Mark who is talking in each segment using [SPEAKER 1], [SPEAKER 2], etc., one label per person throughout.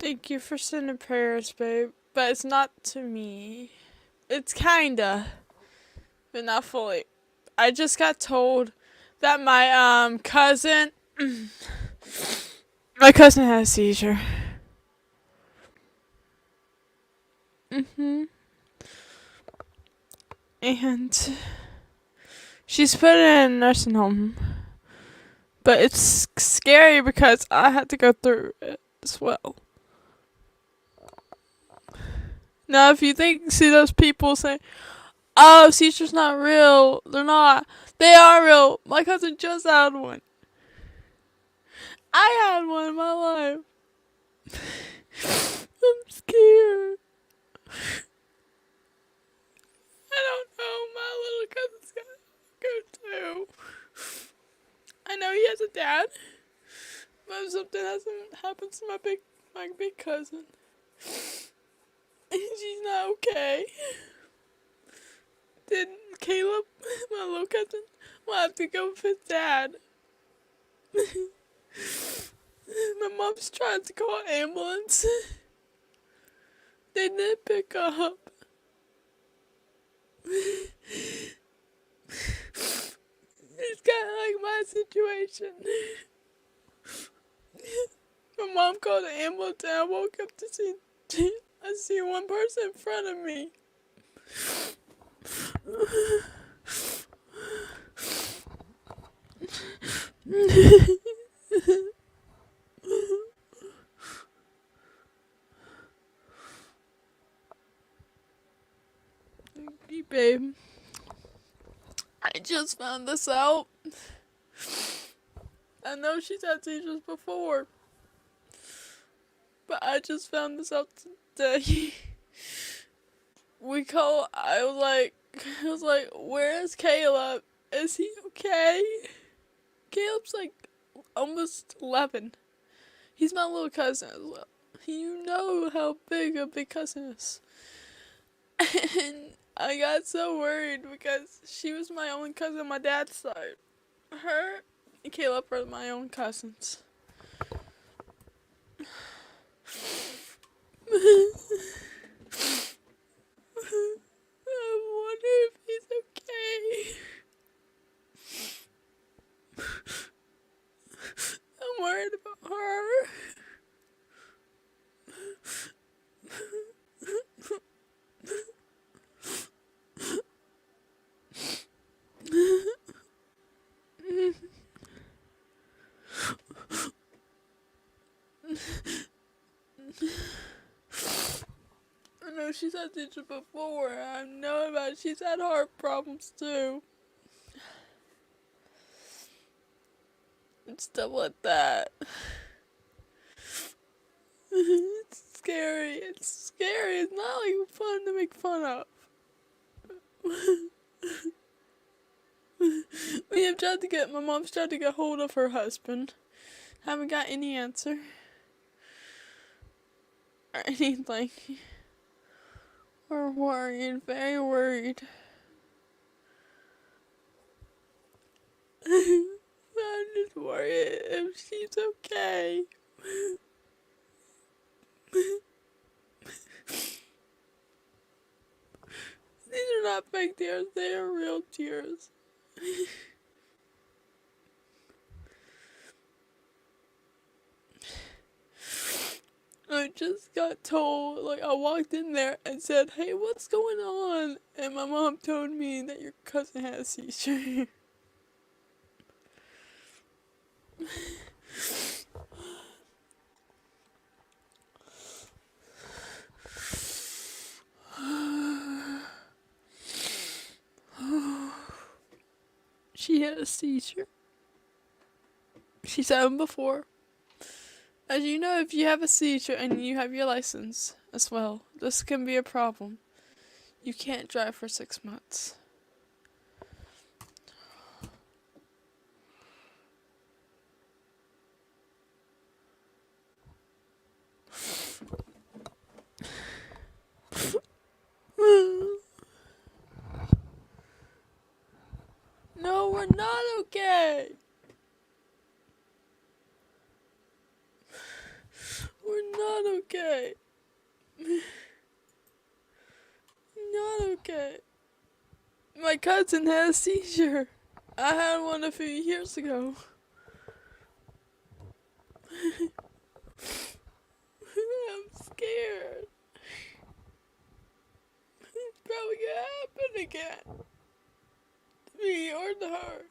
[SPEAKER 1] Thank you for sending prayers, babe. But it's not to me. It's kinda, but not fully. I just got told that my cousin my cousin had a seizure. Mhm. And she's put in a nursing home. But it's scary because I had to go through it as well. Now, if you see those people say, "Oh, seizures not real," they're not. They are real. My cousin just had one. I had one in my life. I'm scared. I don't know. My little cousin's gotta go too. I know he has a dad, but if something hasn't happened to my big cousin, she's not okay. Then Caleb, my little cousin, will have to go with his dad. My mom's trying to call an ambulance. They didn't pick up. It's kind of like my situation. My mom called an ambulance and I woke up to see one person in front of me. Hey, babe. I just found this out. I know she's had seizures before, but I just found this out today. I was like, where is Caleb? Is he okay? Caleb's like almost 11. He's my little cousin as well. You know how big a big cousin is. And I got so worried because she was my only cousin on my dad's side. Her and Caleb are my own cousins. I wonder if he's okay. I'm worried about her. I know she's had seizures before. I know about it. She's had heart problems too. And stuff like that. It's scary. It's scary. It's not like fun to make fun of. My mom's tried to get hold of her husband. Haven't got any answer. Or anything. We're worried, very worried. I'm just worried if she's okay. These are not fake tears, they are real tears. I just got told, like, I walked in there and said, "Hey, what's going on?" And my mom told me that your cousin had a seizure. She had a seizure. She's had them before. As you know, if you have a seizure and you have your license as well, this can be a problem. You can't drive for 6 months. No, we're not okay. We're not okay. Not okay. My cousin had a seizure. I had one a few years ago. I'm scared. It's probably gonna happen again. To me or to her.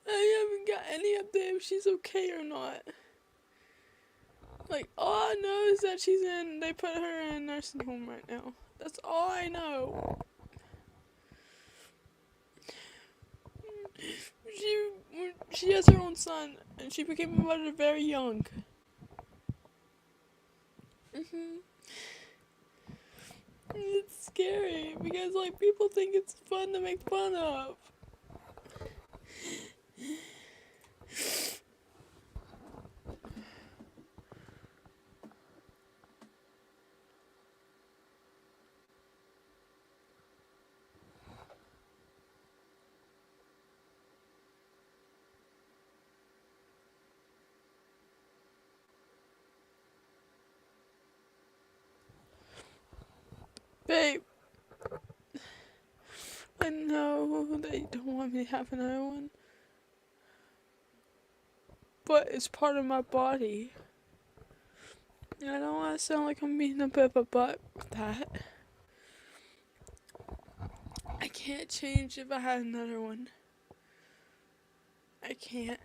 [SPEAKER 1] I haven't got any update if she's okay or not. Like, all I know is that they put her in a nursing home right now. That's all I know. She has her own son, and she became a mother very young. hmm It's scary because like people think it's fun to make fun of. Babe, I know that you don't want me to have another one, but it's part of my body. And I don't want to sound like I'm being a bit of a butt with that. I can't change if I had another one. I can't.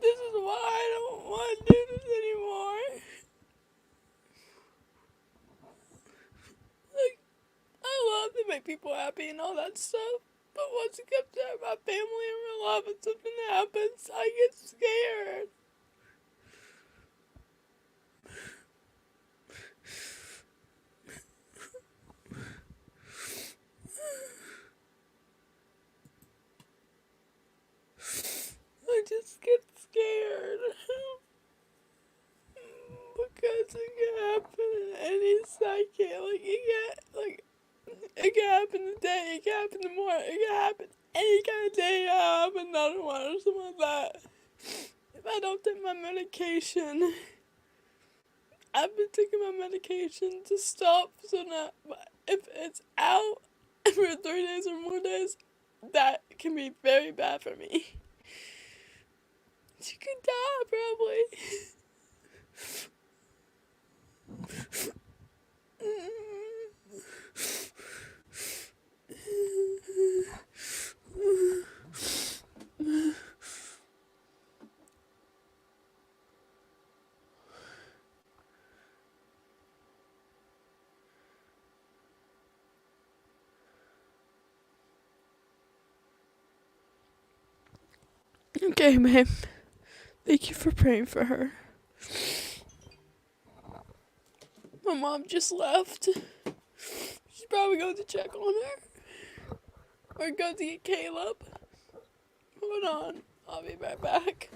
[SPEAKER 1] This is why I don't want to do this anymore. Like, I love to make people happy and all that stuff, but once it comes to my family and my love and something happens, I get scared. I just get scared. Because it can happen at any second. It can happen today, it can happen tomorrow, it can happen any kind of day. I have another one or something like that. If I don't take my medication, I've been taking my medication to stop so that if it's out for 3 days or more days, that can be very bad for me. She could die probably. Okay, ma'am. Thank you for praying for her. My mom just left. She's probably going to check on her. Or go to get Caleb. Hold on. I'll be right back.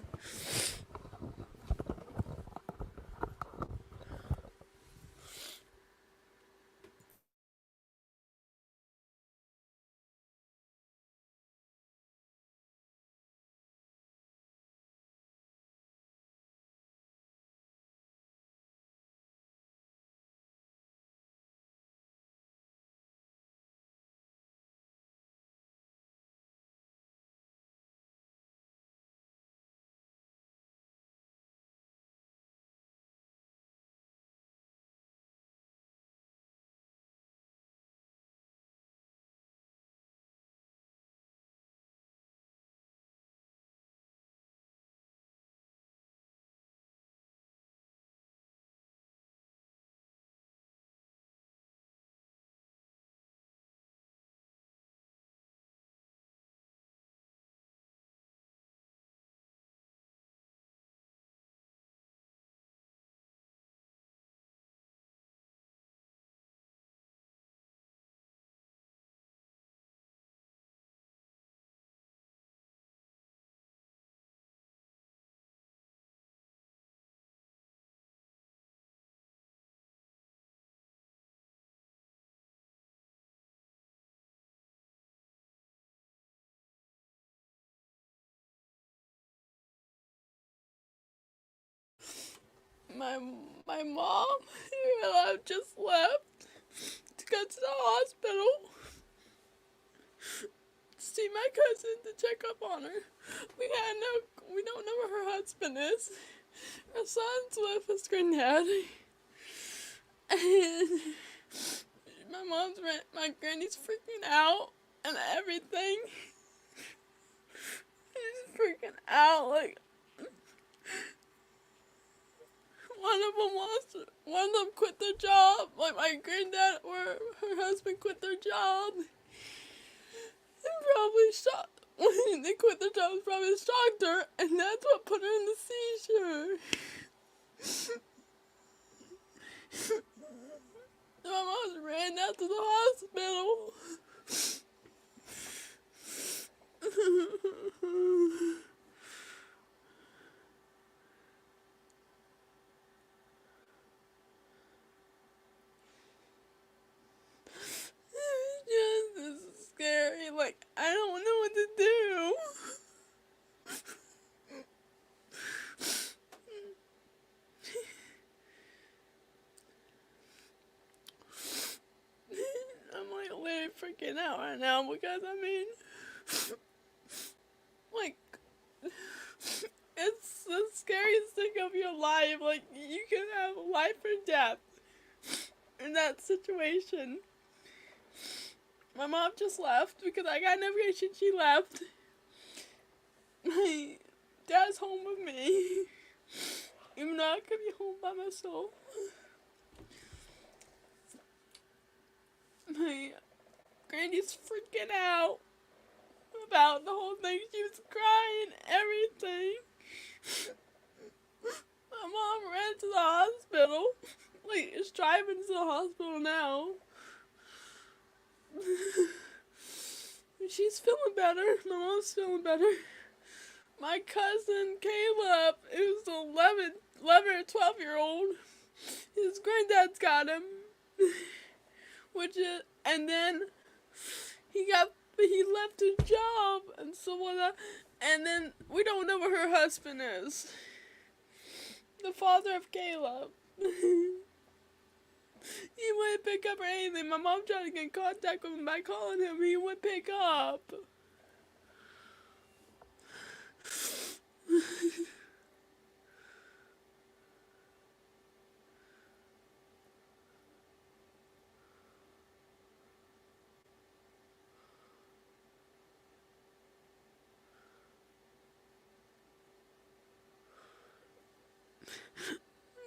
[SPEAKER 1] my mom and I just left to go to the hospital to see my cousin to check up on her. We don't know where her husband is. Her son's with his granddad. And my granny's freaking out and everything. She's freaking out, like, one of them quit their job, like my granddad or her husband quit their job. And probably shocked, when they quit their jobs, probably shocked her, and that's what put her in the seizure. My mom ran out to the hospital. This is scary. Like, I don't know what to do. I'm like literally freaking out right now because I mean, like, it's the scariest thing of your life. Like, you can have life or death in that situation. My mom just left because I got notification she left. My dad's home with me, even though I could be home by myself. My granny's freaking out about the whole thing. She was crying, everything. My mom ran to the hospital. Like, is driving to the hospital now. She's feeling better. My mom's feeling better. My cousin Caleb, who's 11 or 12-year-old, his granddad's got him. And then he left his job and so on. And then we don't know where her husband is. The father of Caleb. He wouldn't pick up or anything. My mom tried to get in contact with him by calling him. He wouldn't pick up.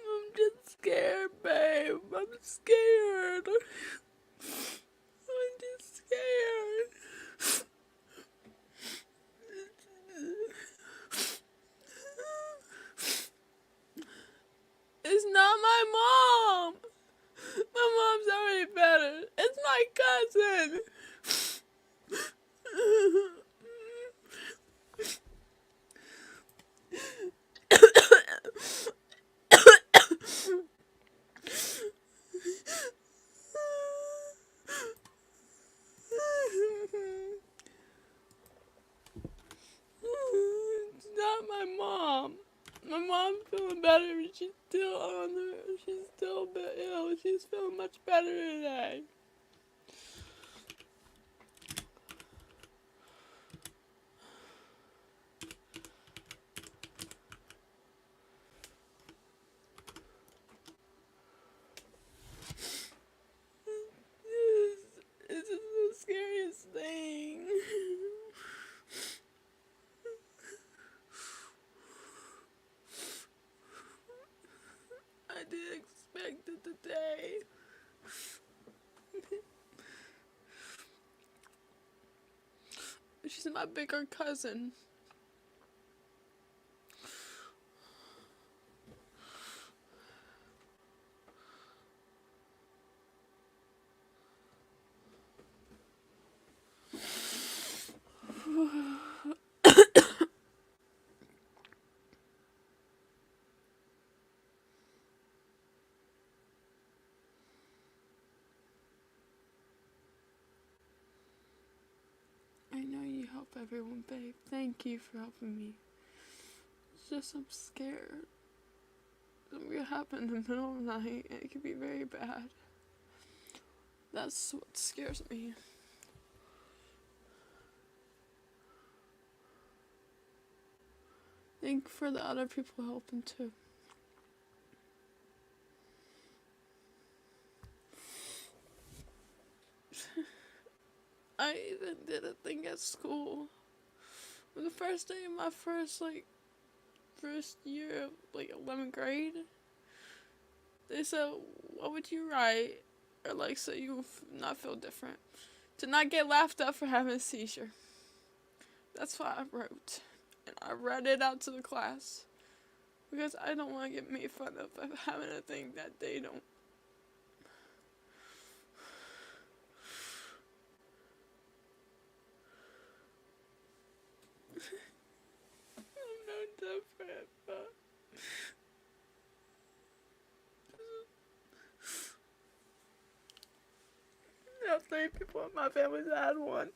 [SPEAKER 1] I'm just scared, babe. I'm scared. I'm just scared. It's not my mom. My mom's already better. It's my cousin. It's not my mom. My mom's feeling better, but she's still a bit ill. She's feeling much better today. This is the scariest thing. I didn't expect it today. She's my bigger cousin. I know you help everyone, babe. Thank you for helping me. It's just I'm scared. Something could happen in the middle of the night and it could be very bad. That's what scares me. Think for the other people helping too. I even did a thing at school. On the first day of my first year of 11th grade, they said, what would you write or so you not feel different? To not get laughed at for having a seizure. That's what I wrote. And I read it out to the class. Because I don't want to get made fun of having a thing that they don't. I'm no different, but there are 3 people in my family that had one.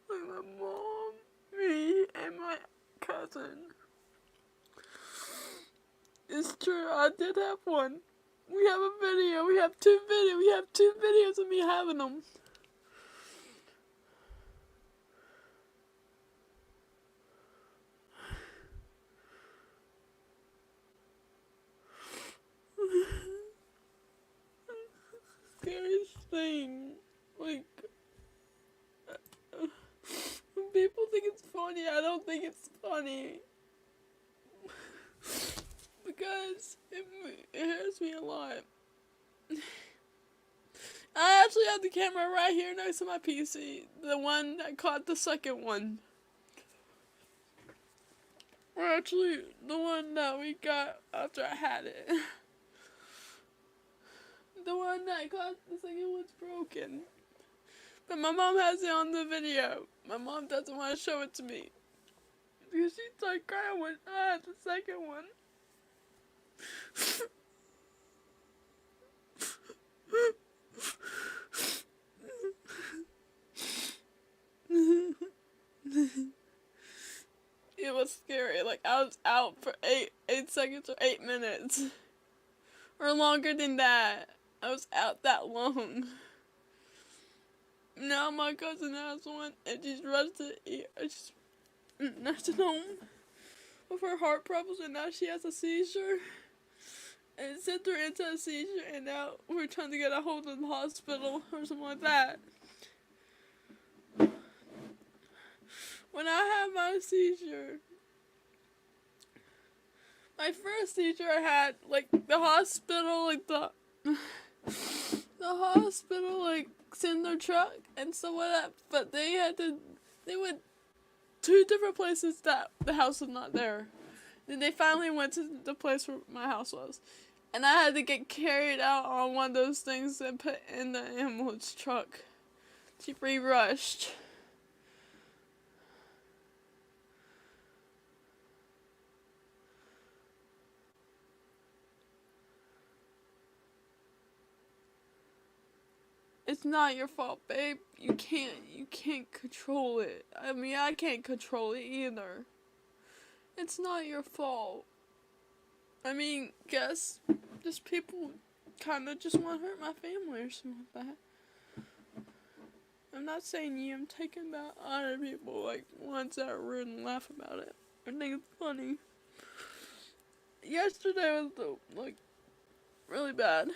[SPEAKER 1] Like my mom, me, and my cousin. It's true, I did have one. We have a video. We have 2 videos. We have 2 videos of me having them. Scariest thing, when people think it's funny, I don't think it's funny. Because it hurts me a lot. I actually have the camera right here next to my PC. The one that caught the second one. Or actually, the one that we got after I had it. The one that caught the second one's broken. But my mom has it on the video. My mom doesn't want to show it to me. Because she started crying when I had the second one. It was scary. I was out for 8 seconds or 8 minutes. Or longer than that. I was out that long. Now my cousin has one and she's rushed to nursing home with her heart problems, and now she has a seizure. And it sent her into a seizure, and now we're trying to get a hold of the hospital or something like that. When I had my seizure, my first seizure I had, the hospital, the hospital, send their truck and stuff like that, but they went 2 different places that the house was not there. Then they finally went to the place where my house was. And I had to get carried out on one of those things and put in the ambulance truck. She pre-rushed. It's not your fault, babe. You can't control it. I mean, I can't control it either. It's not your fault. I mean, guess just people kind of just want to hurt my family or something like that. I'm not saying you. I'm taking about other people, ones that are rude and laugh about it. I think it's funny. Yesterday was really bad.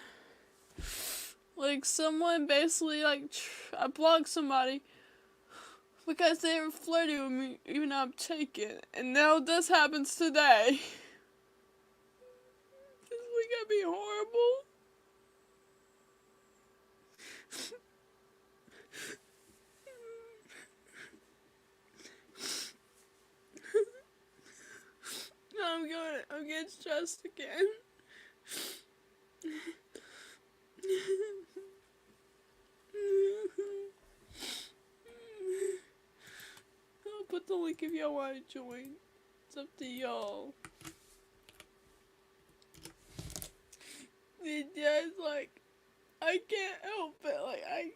[SPEAKER 1] Someone basically I blocked somebody because they were flirting with me, even though I'm taken. And now this happens today. This is gonna be horrible. I'm getting stressed again. I'll put the link if y'all want to join. It's up to y'all. It's just I can't help it.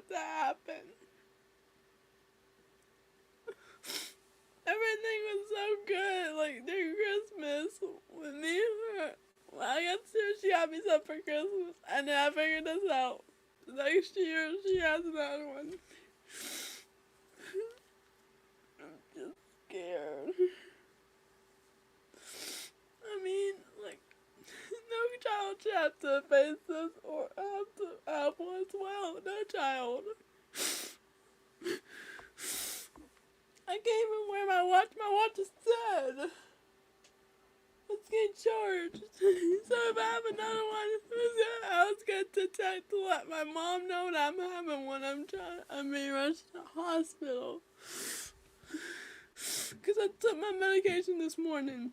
[SPEAKER 1] have to happen. Everything was so good, like during Christmas with me and her. When I got to she got me something for Christmas, and then I figured this out. Next year she has another one. I'm just scared. I mean, like, no child should have to face this or have to have one as well. No child. I can't even wear my watch. My watch is dead. It's getting charged. So if I have another one, I was going to text to let my mom know that I'm having one. I'm being rushed to the hospital. Because I took my medication this morning.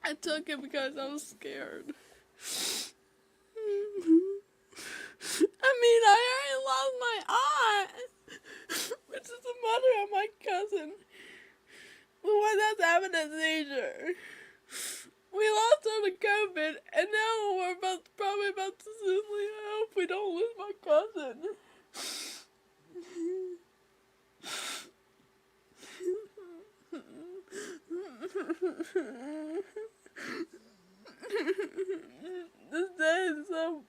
[SPEAKER 1] I took it because I was scared. I mean, I already lost my aunt, which is the mother of my cousin, the one that's having a seizure. We lost her to COVID, and now we're probably about to suddenly, I hope we don't lose my cousin. This day is so...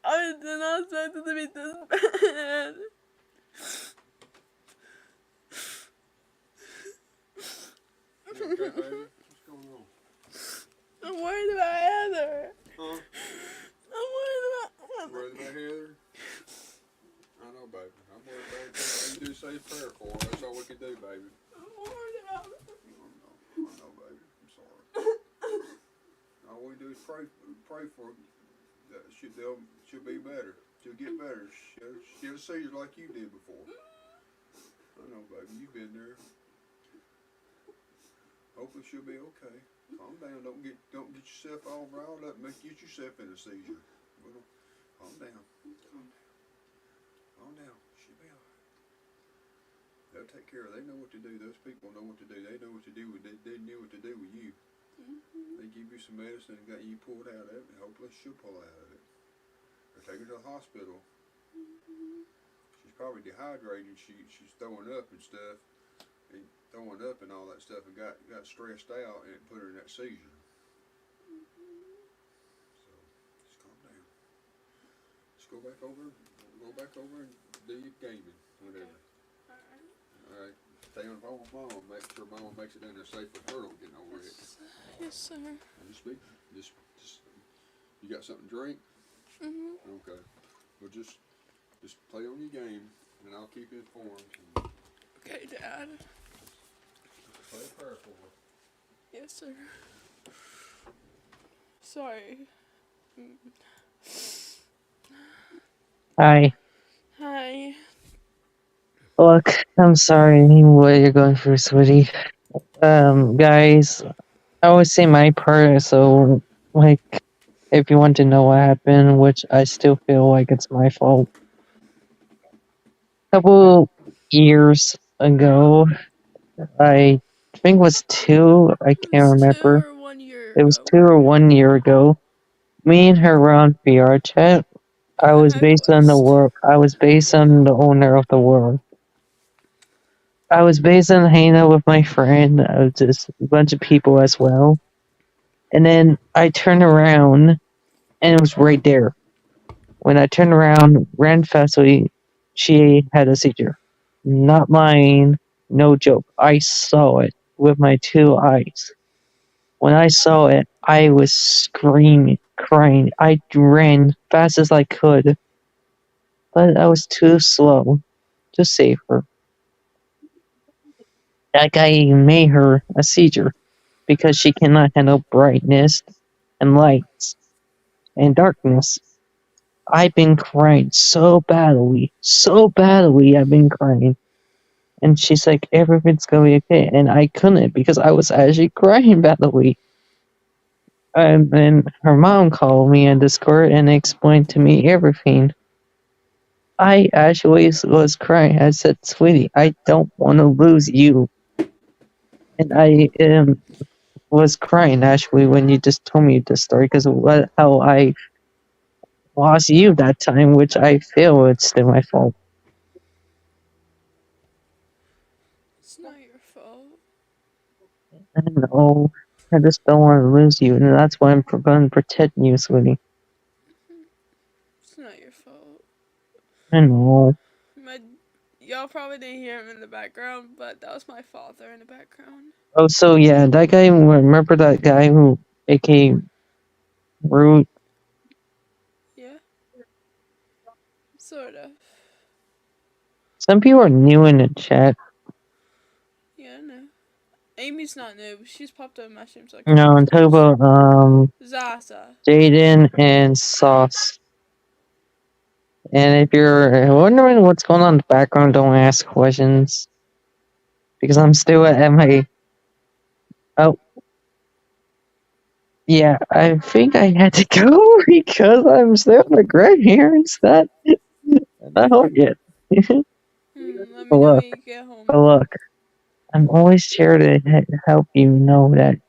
[SPEAKER 1] I did not expect it to be this bad.
[SPEAKER 2] You okay, baby? What's going on?
[SPEAKER 1] I'm worried about Heather.
[SPEAKER 2] Huh?
[SPEAKER 1] I'm worried about Heather.
[SPEAKER 2] Worried about Heather? I know, baby. I'm worried about her. You do say a prayer for her. That's all we can do, baby.
[SPEAKER 1] I'm worried about her.
[SPEAKER 2] I know, baby. I'm sorry. All we do is pray for her. That she'll be better. She'll get better. She'll see you like you did before. I know, baby. You've been there. Hopefully she'll be okay. Calm down. Don't get yourself all riled up. Get yourself in a seizure. Calm down. Calm down. She'll be alright. They'll take care of her. They know what to do. Those people know what to do. They know what to do with. They knew what to do with you. They give you some medicine and got you pulled out of it, and hopefully she'll pull out of it. Or take her to the hospital. She's probably dehydrated. She's throwing up and stuff, and throwing up and all that stuff, and got stressed out, and it put her in that seizure. So just calm down. Just go back over and do your gaming, whatever. All right. Stay on the phone with Mom. Make sure Mama makes it down there safe with her. Don't get no wreck.
[SPEAKER 1] Yes, sir.
[SPEAKER 2] Just, you got something to drink? Okay. Well, just play on your game, and I'll keep you informed.
[SPEAKER 1] Okay, Dad.
[SPEAKER 2] Play a prayer for her.
[SPEAKER 1] Yes, sir. Sorry.
[SPEAKER 3] Hi.
[SPEAKER 1] Hi.
[SPEAKER 3] Look, I'm sorry what you're going through, sweetie. Guys, I always say my part, so, like, if you want to know what happened, which I still feel like it's my fault. A couple years ago, I think it was 2, I can't remember.
[SPEAKER 1] 2 or 1 year
[SPEAKER 3] It was
[SPEAKER 1] ago.
[SPEAKER 3] 2 or 1 year ago. Me and her were on VR chat. I was based on the owner of the world. I was based on hanging out with my friend, just a bunch of people as well. And then I turned around, and it was right there. When I turned around, ran fastly, she had a seizure. Not lying, no joke. I saw it with my 2 eyes. When I saw it, I was screaming, crying. I ran fast as I could, but I was too slow to save her. That guy made her a seizure because she cannot handle brightness and lights and darkness. I've been crying so badly I've been crying. And she's like, everything's gonna be okay. And I couldn't because I was actually crying badly. And then her mom called me in Discord and explained to me everything. I actually was crying. I said, sweetie, I don't want to lose you. And I was crying actually when you just told me this story because how I lost you that time, which I feel it's still my fault.
[SPEAKER 1] It's not your fault.
[SPEAKER 3] I know. I just don't want to lose you, and that's why I'm going to protect you, sweetie.
[SPEAKER 1] It's not your fault.
[SPEAKER 3] I know.
[SPEAKER 1] Y'all probably didn't hear him in the background, but that was my father in the background.
[SPEAKER 3] Oh, so yeah, that guy, remember that guy who became rude?
[SPEAKER 1] Yeah, sort of.
[SPEAKER 3] Some people are new in the chat.
[SPEAKER 1] Yeah, I know. Amy's not new. She's popped up in my streams like
[SPEAKER 3] No, I'm talking about,
[SPEAKER 1] Zaza.
[SPEAKER 3] Jaden and Sauce. And if you're wondering what's going on in the background, don't ask questions. Because I'm still at my... Oh. Yeah, I think I had to go because I'm still at my grandparents. That... I don't get.
[SPEAKER 1] Let me
[SPEAKER 3] But
[SPEAKER 1] know
[SPEAKER 3] look,
[SPEAKER 1] when you get home.
[SPEAKER 3] but look. I'm always here to help you know that.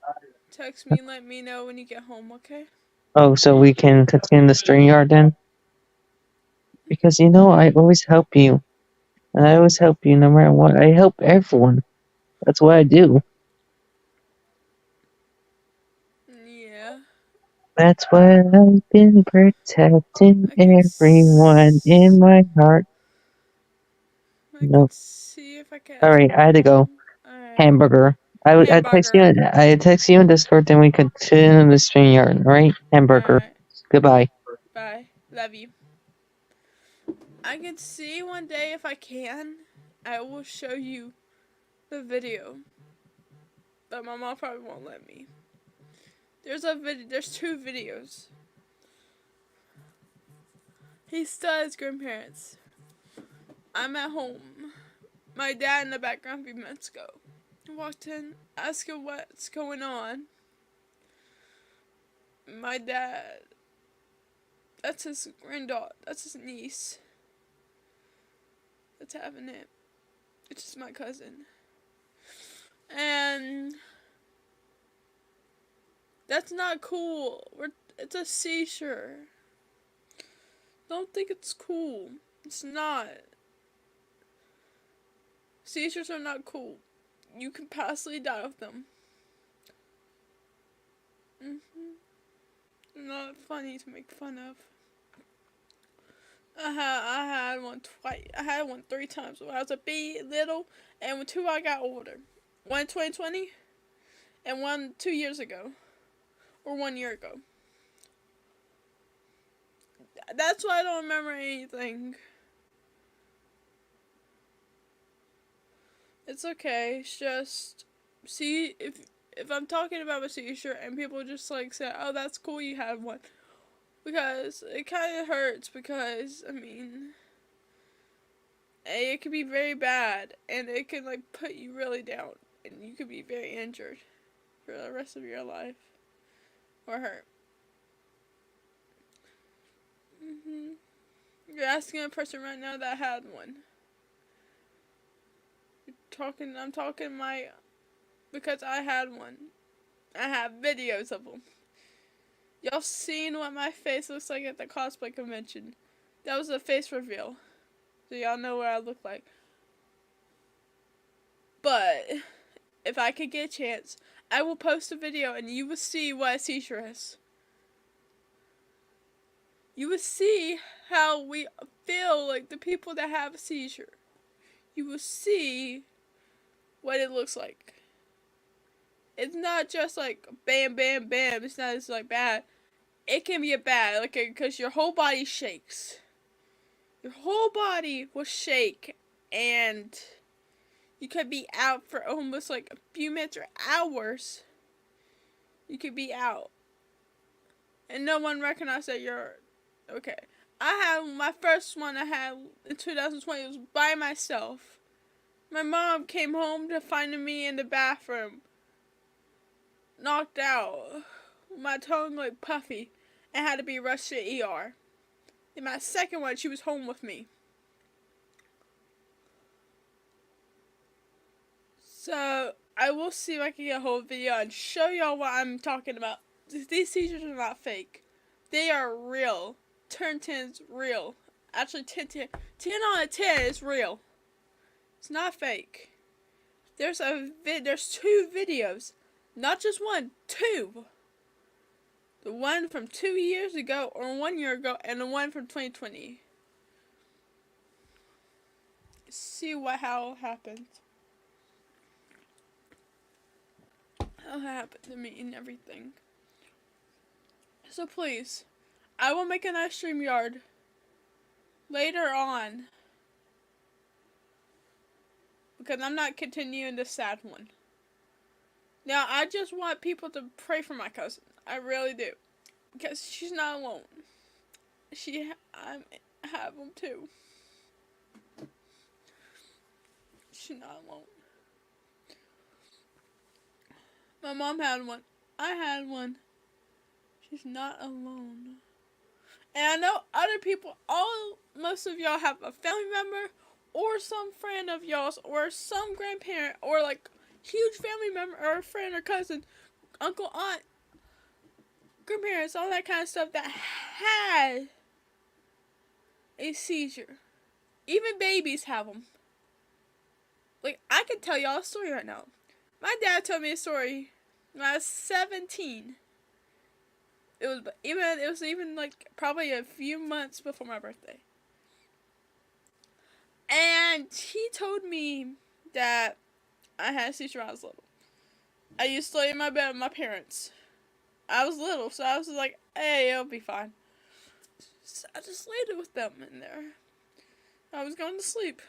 [SPEAKER 1] Text me and let me know when you get home, okay?
[SPEAKER 3] Oh, so we can continue the string yard then? Because you know, I always help you. And I always help you no matter what. I help everyone. That's what I do.
[SPEAKER 1] Yeah.
[SPEAKER 3] That's why I've been protecting
[SPEAKER 1] I can
[SPEAKER 3] everyone in my heart.
[SPEAKER 1] I can
[SPEAKER 3] Nope.
[SPEAKER 1] see if I can.
[SPEAKER 3] Alright, I had to go.
[SPEAKER 1] Alright.
[SPEAKER 3] Hamburger. I text you.
[SPEAKER 1] Hamburger.
[SPEAKER 3] I text you in Discord, then we could continue the string yard. Alright, hamburger.
[SPEAKER 1] Alright.
[SPEAKER 3] Goodbye.
[SPEAKER 1] Bye. Love you. I can see one day if I can. I will show you the video. But my mom probably won't let me. There's two videos. He still has grandparents. I'm at home. My dad in the background a few minutes ago. I walked in, asked him what's going on. My dad, that's his granddaughter, that's his niece. That's having it. It's just my cousin. And that's not cool. It's a seizure. Don't think it's cool. It's not. Seizures are not cool. You can possibly die of them. Not funny to make fun of. I had one twice. I had one 3 times when I was little, and when 2 I got older. One in 2020, and one 2 years ago, or 1 year ago. That's why I don't remember anything. It's okay. It's just see if I'm talking about a seizure and people just like say, "Oh, that's cool, you had one," because it kind of hurts. Because I mean, it can be very bad, and it can like put you really down, and you could be very injured for the rest of your life or hurt. You're asking a person right now that had one. I'm talking because I had one. I have videos of them. Y'all seen what my face looks like at the cosplay convention? That was a face reveal. So y'all know what I look like. But if I could get a chance, I will post a video and you will see what a seizure is. You will see how we feel like the people that have a seizure. You will see what it looks like. It's not just like bam, bam, bam. It's not just like bad. It can be a bad, like, because your whole body shakes. Your whole body will shake, and you could be out for almost like a few minutes or hours. You could be out, and no one recognized that you're okay. I had my first one I had in 2020. It was by myself. My mom came home to find me in the bathroom, knocked out, my tongue like puffy, and had to be rushed to the ER. In my second one, she was home with me. So, I will see if I can get a whole video and show y'all what I'm talking about. These seizures are not fake. They are real. turn 10 is real. Actually, 10 out of 10 is real. It's not fake. There's 2 videos. Not just one, 2. The one from 2 years ago or 1 year ago and the one from 2020. See how it happened. How it happened to me and everything. So please, I will make a nice StreamYard later on. Because I'm not continuing the sad one. Now, I just want people to pray for my cousin. I really do. Because she's not alone. I have them too. She's not alone. My mom had one. I had one. She's not alone. And I know other people, most of y'all have a family member or some friend of y'all's or some grandparent or like huge family member or a friend or cousin, uncle, aunt, grandparents, all that kind of stuff that had a seizure. Even babies have them. Like, I can tell y'all a story right now. My dad told me a story when I was 17. It was even like probably a few months before my birthday. And he told me that I had a seizure when I was little. I used to lay in my bed with my parents. I was little, so I was like, hey, it'll be fine. So I just laid with them in there. I was going to sleep.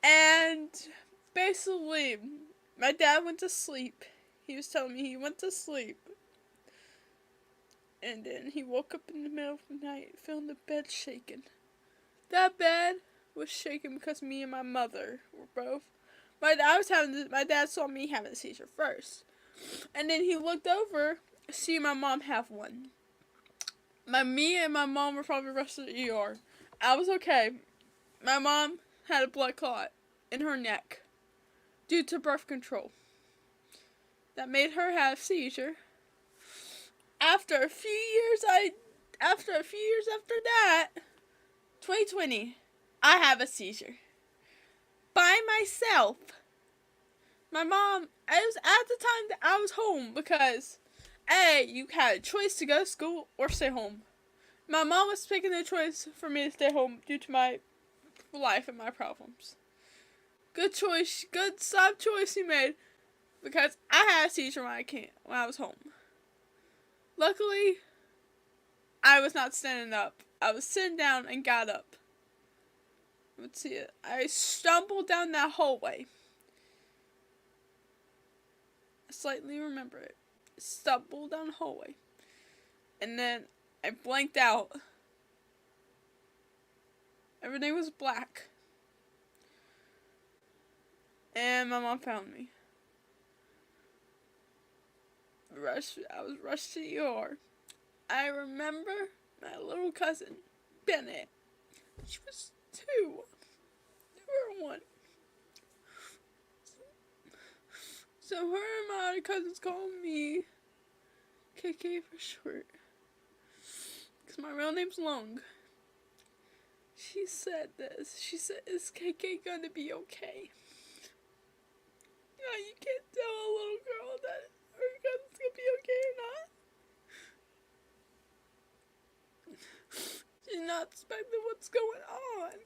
[SPEAKER 1] And basically, my dad went to sleep. He was telling me he went to sleep. And then he woke up in the middle of the night, feeling the bed shaking. That bed was shaking because me and my mother were both. My dad saw me having a seizure first. And then he looked over, see my mom have one. Me and my mom were probably rushed to the ER. I was okay. My mom had a blood clot in her neck due to birth control. That made her have a seizure. After a few years after that, 2020, I have a seizure. By myself. My mom, it was at the time that I was home because, you had a choice to go to school or stay home. My mom was picking the choice for me to stay home due to my life and my problems. Good choice, good soft choice he made because I had a seizure when I was home. Luckily, I was not standing up. I was sitting down and got up. Let's see it. I stumbled down that hallway. I slightly remember it. Stumbled down the hallway. And then I blanked out. Everything was black. And my mom found me. I was rushed to the ER. I remember my little cousin, Bennett. She was 2. You were 1. So her and my other cousins called me KK for short. Because my real name's Long. She said this. She said, is KK gonna be okay? You can't tell a little girl that her cousin's gonna be okay or not. She's not expecting what's going on.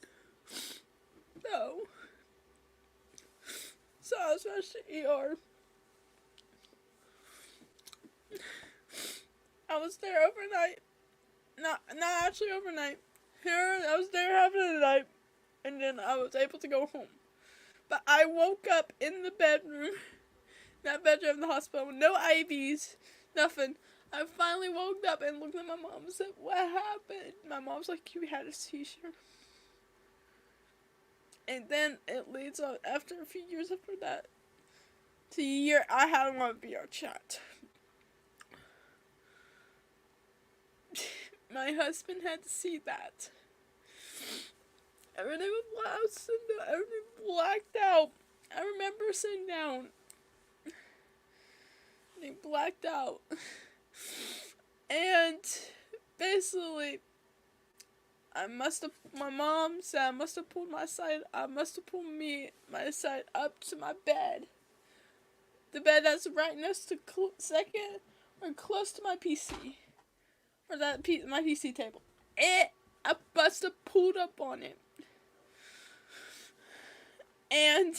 [SPEAKER 1] So I was rushed to ER. I was there overnight. Not actually overnight. I was there having a night. And then I was able to go home. But I woke up in the bedroom. That bedroom in the hospital with no IVs. Nothing. I finally woke up and looked at my mom and said, what happened? My mom's like, you had a seizure. And then it leads up, after a few years after that, to a year I had him on VR chat. My husband had to see that. Everything was loud, everything blacked out. I remember sitting down. They blacked out. And basically, my mom said I must have pulled my side up to my bed. The bed that's right next to second or close to my PC. Or my PC table. I must have pulled up on it. And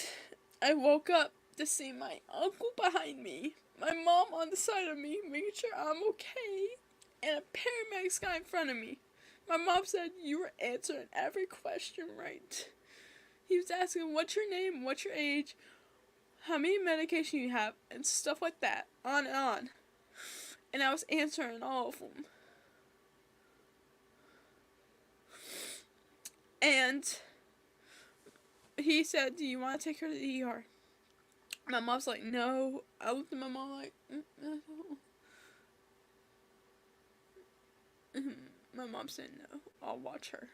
[SPEAKER 1] I woke up to see my uncle behind me, my mom on the side of me, making sure I'm okay, and a paramedic guy in front of me. My mom said, "You were answering every question right." He was asking, "What's your name? What's your age? How many medication you have?" and stuff like that, on and on. And I was answering all of them. And he said, "Do you want to take her to the ER?" My mom's like, "No." I looked at my mom like, no. My mom said, "No, I'll watch her.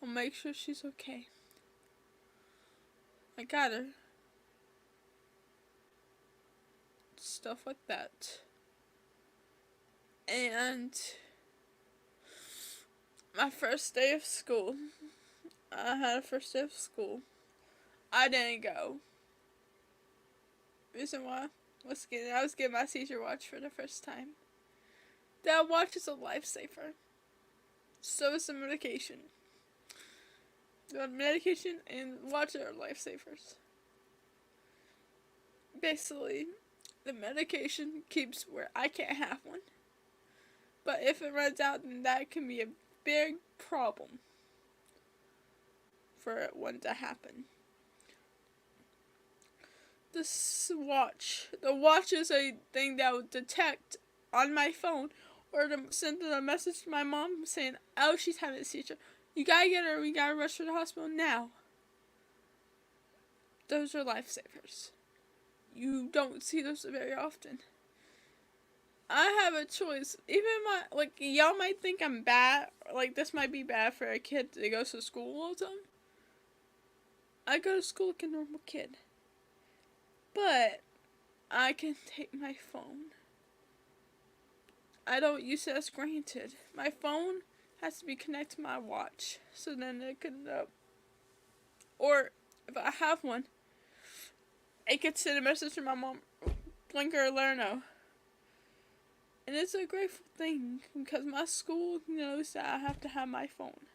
[SPEAKER 1] I'll make sure she's okay." I got her. Stuff like that. And my first day of school, I had a first day of school. I didn't go. Reason why? I was getting my seizure watch for the first time. That watch is a lifesaver. So is the medication. The medication and watch are lifesavers. Basically, the medication keeps where I can't have one. But if it runs out, then that can be a big problem for one to happen. The watch is a thing that will detect on my phone or to send a message to my mom saying, "Oh, she's having a seizure. You gotta get her, we gotta rush her to the hospital now." Those are lifesavers. You don't see those very often. I have a choice. Even y'all might think I'm bad, this might be bad for a kid that goes to school all the time. I go to school like a normal kid. But I can take my phone. I don't use it as granted. My phone has to be connected to my watch. So then it can, or if I have one, it could send a message to my mom, blinker or let her know. And it's a grateful thing because my school knows that I have to have my phone.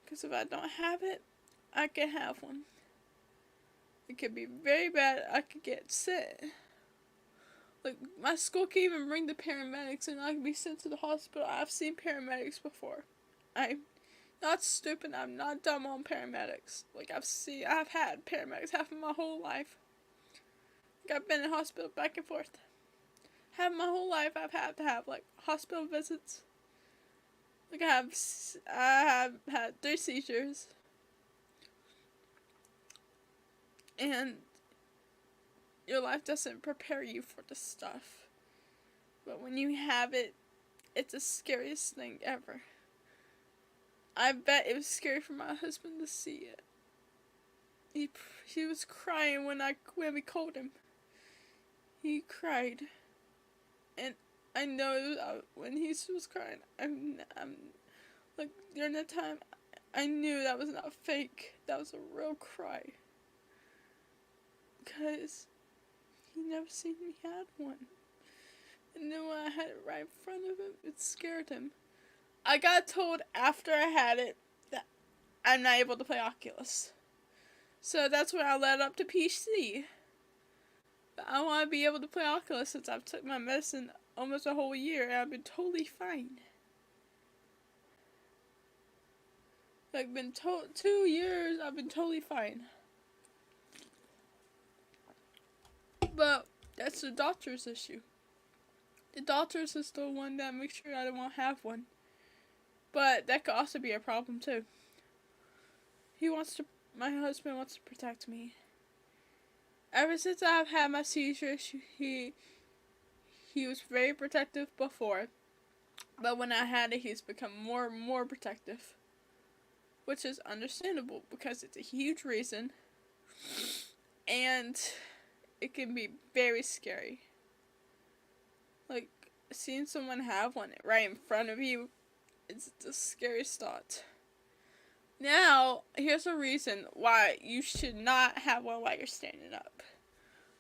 [SPEAKER 1] Because if I don't have it, I can have one. It could be very bad. I could get sick. My school can even bring the paramedics and I can be sent to the hospital. I've seen paramedics before. I'm not stupid. I'm not dumb on paramedics. I've had paramedics happen my whole life. I've been in hospital back and forth. My whole life I've had to have hospital visits. I have had 3 seizures. And your life doesn't prepare you for this stuff. But when you have it, it's the scariest thing ever. I bet it was scary for my husband to see it. He was crying when we called him. He cried. And I know when he was crying, I'm during that time, I knew that was not fake. That was a real cry. Because he never seen me had one. And then when I had it right in front of him, it scared him. I got told after I had it that I'm not able to play Oculus. So that's when I led up to PC. But I want to be able to play Oculus since I've took my medicine almost a whole year and I've been totally fine. 2 years, I've been totally fine. But that's the doctor's issue. The doctor's is the one that makes sure I won't have one. But that could also be a problem too. My husband wants to protect me. Ever since I've had my seizure, he was very protective before. But when I had it, he's become more and more protective. Which is understandable because it's a huge reason. And it can be very scary. Like, seeing someone have one right in front of you is the scariest thought. Now, here's a reason why you should not have one while you're standing up.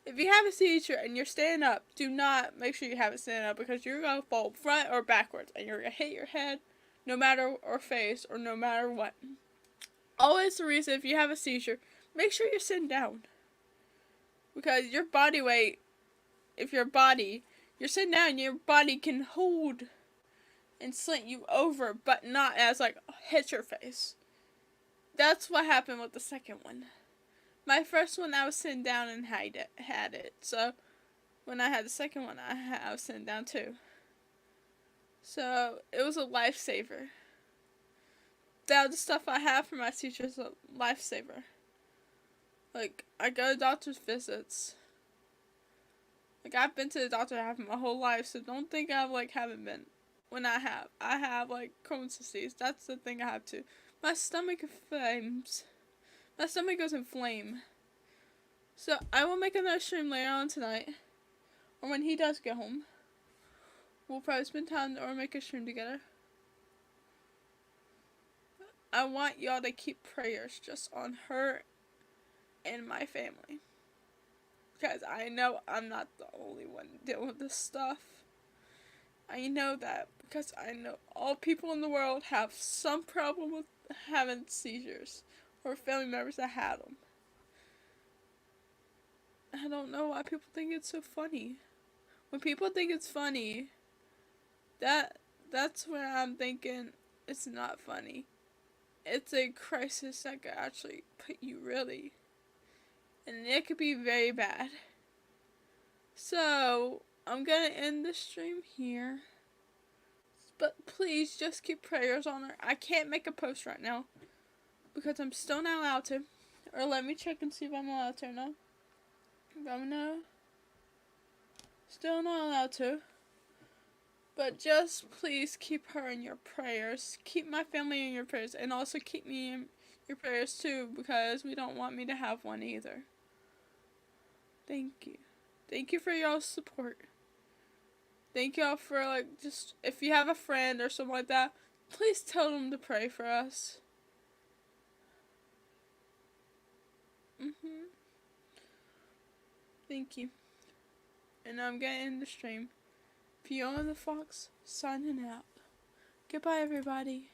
[SPEAKER 1] If you have a seizure and you're standing up, do not make sure you have it standing up, because you're going to fall front or backwards and you're going to hit your head no matter, or face, or no matter what. Always the reason, if you have a seizure, make sure you're sitting down. Because your body weight, if you're sitting down, your body can hold and slant you over, but not as like hit your face. That's what happened with the second one. My first one, I was sitting down and had it. So when I had the second one, I was sitting down too. So it was a lifesaver. The stuff I have for my teacher is a lifesaver. Like, I go to doctor's visits. Like, I've been to the doctor half my whole life, so don't think I haven't been. When I have like Crohn's disease. That's the thing I have too. My stomach flames. My stomach goes in flame. So I will make another stream later on tonight, or when he does get home. We'll probably spend time or make a stream together. I want y'all to keep prayers just on her and my family, because I know I'm not the only one dealing with this stuff. I know that because I know all people in the world have some problem with having seizures, or family members that had them. I don't know why people think it's so funny. When people think it's funny, that's when I'm thinking it's not funny. It's a crisis that could actually put you really, and it could be very bad. So I'm gonna end the stream here, but please just keep prayers on her. I can't make a post right now because I'm still not allowed to. Or let me check and see if I'm allowed to or not. No, still not allowed to. But just please keep her in your prayers. Keep my family in your prayers, and also keep me in your prayers too, because we don't want me to have one either. Thank you. Thank you for y'all's support. Thank y'all for just, if you have a friend or something like that, please tell them to pray for us. Thank you. And I'm gonna end the stream. Fiona the Fox signing out. Goodbye, everybody.